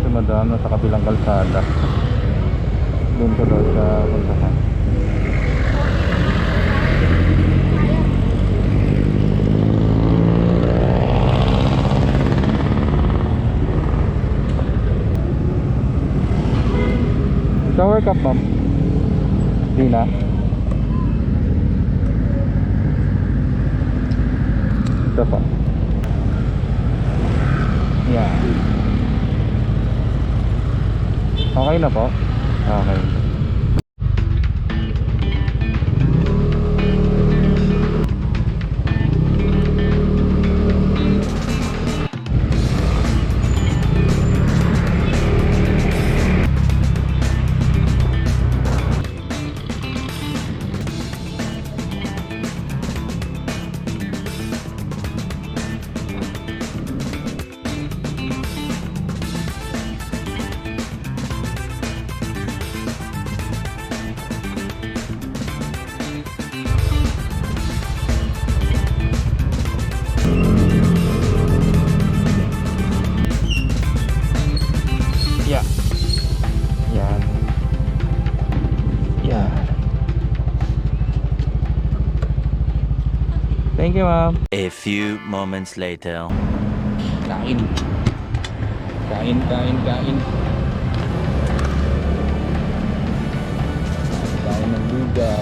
si madam, nasa kabilang kalsada. Doon ko daw sa puntahan. Shower cup, ma'am? Di na? Ito pa. Yeah. Okay na po? Okay. Yeah. Yan. Yeah. Thank you, ma'am. A few moments later. Kain. Kain. Kain ng lugaw.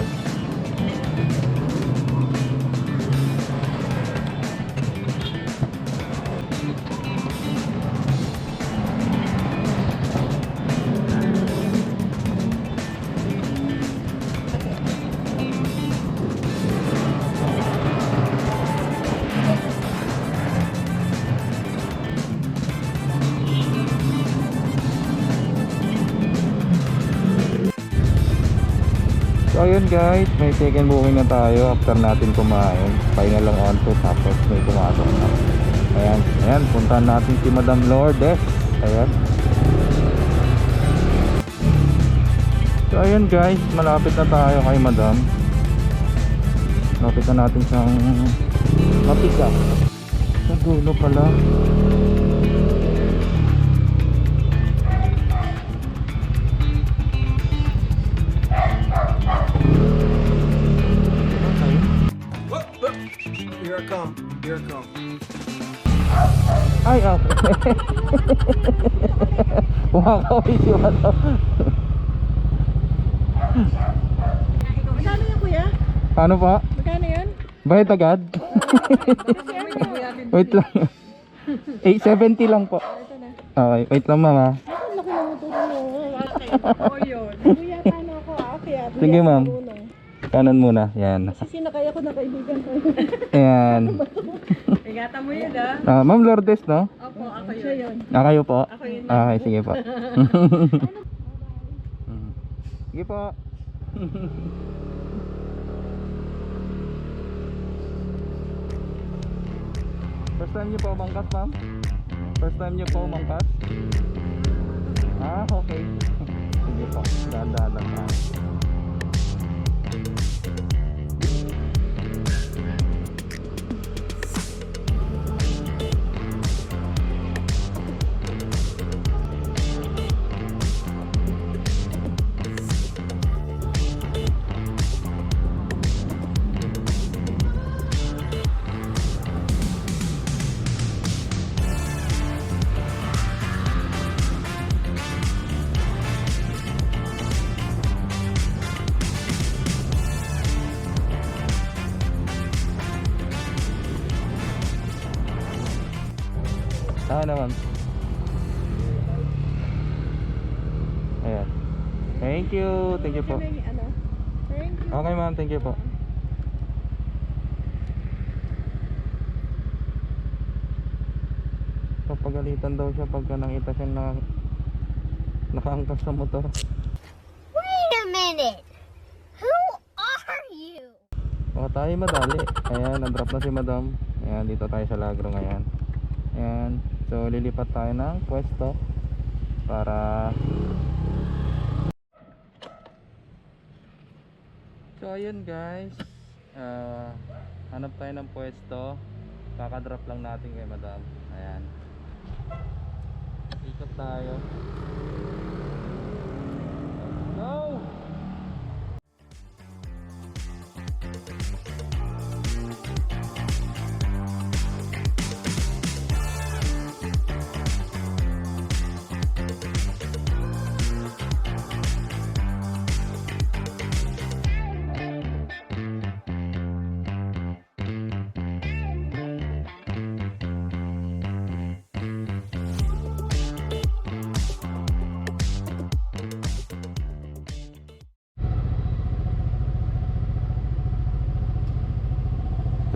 So ayun guys, may second booking na tayo after natin kumain. Final lang on to, tapos may pumasok na. Ayan, puntahan natin si Madam Lourdes. Ayan. So ayun guys, malapit na tayo kay Madam. Malapit na natin siyang mapick-up. Sa dulo pala. Here it comes. Ay, okay. Kumakaway si Madam. Magkano yan, kuya? Ano pa? Magkano yan? Bayad agad? Wait lang. 870 lang po. Ito na. Okay, wait lang mama. Ang laki ng utulong mo. O yun. Kuya, paano ako? Kaya, Sige, ma'am. Kanan muna. Yan. Kasi sinakay ako ng kaibigan ko. Ayan. Ingatan mo yun, ah. Ma'am Lourdes, no? Opo, ako yun. Kayo po? Ako yun. Okay, sige po. Sige po. First time niyo po umangkas, ma'am? First time niyo po umangkas? Okay. Sige po. Dahan-dahan lang tayo. Naman. Ayan. Thank you. Thank you po. Okay ma'am, thank you po. Papagalitan daw siya pagka nakita siya na nakaangkas sa motor. Wait a minute! Who are you? Baka tayo madali. Ayan, na-drop na si madam. Ayan, dito tayo sa Lagro ngayon. Ayan. So lilipat tayo ng pwesto para so ayun guys, hanap tayo ng pwesto, kakadrop lang natin kay madam. Ayan. Ikot tayo. Go!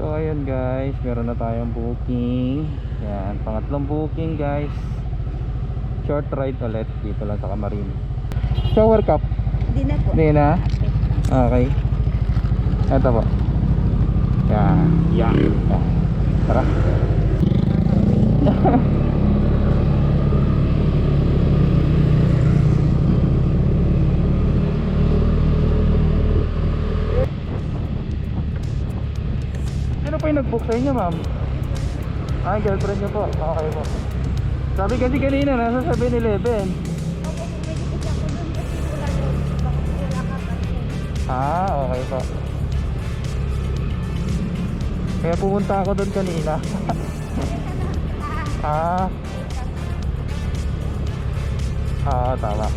So ayun guys, meron na tayong booking. Yan, pangatlong booking guys. Short ride ulit dito lang sa Camarin. Shower cup? Hindi na po. Hindi na? Okay. Ito po. Yan. Yan. Tara. Sino po yung nag-book sa inyo, ma'am? Ah, girlfriend niyo po. Okay po. Sabi kasi kanina, nasa 7-Eleven. Opo, pwede kasi ako doon kasi wala doon. Baka wala ka kasi. Ah, okay po. Kaya pumunta ako doon kanina. Ah. Ah, tama.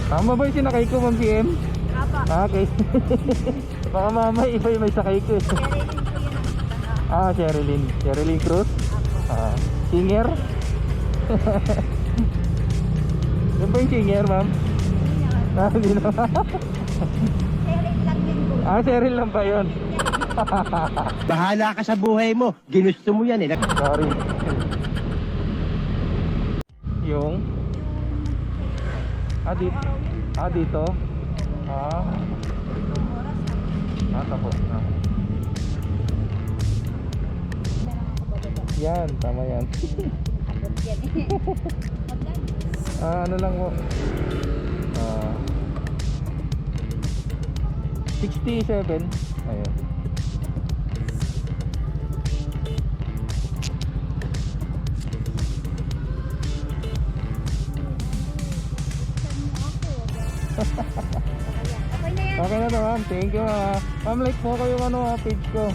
Tama ba yung sinakay ko, Ma'am CM? Apa. Ah, okay. Baka mamay iba yung may sakay ko eh. Sherilyn po yun ang Ah, Sherilyn Cruz. Ah, singer. Yan ba yung singer, ma'am? Ah, hindi na. Sherilyn lang din po. Ah, Cheryl lang ba yun? Bahala ka sa buhay mo. Ginusto mo yan eh. Sorry. Yung? Ah, dito? Ah, dito? Ah. Ah, tapo. Ah. Yan, tama yan. Abot yan eh. Magkano? Ah, ano lang po? Ah, 67. Ayun. Okay na yan. Okay na to, ma'am. Thank you, ma'am. Ma'am, like po kayo page ko.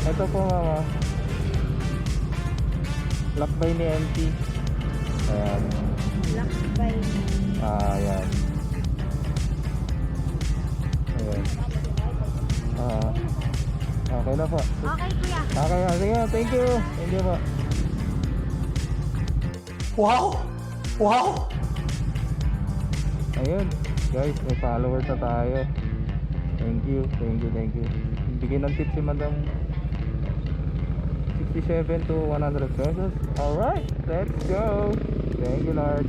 Ito po, mama. Lakbay ni MT. Ayan. Lakbay. Ah, ayan. Ayan. Ah, okay na po. Okay, kuya. Okay, sige. Thank you. Thank you po. Wow! Wow! Ayun. Guys, may followers na tayo. Thank you. Thank you. Thank you. Bigyan ng tip si Madam. 67 to 100 pesos. Alright, let's go. Thank you, Lord.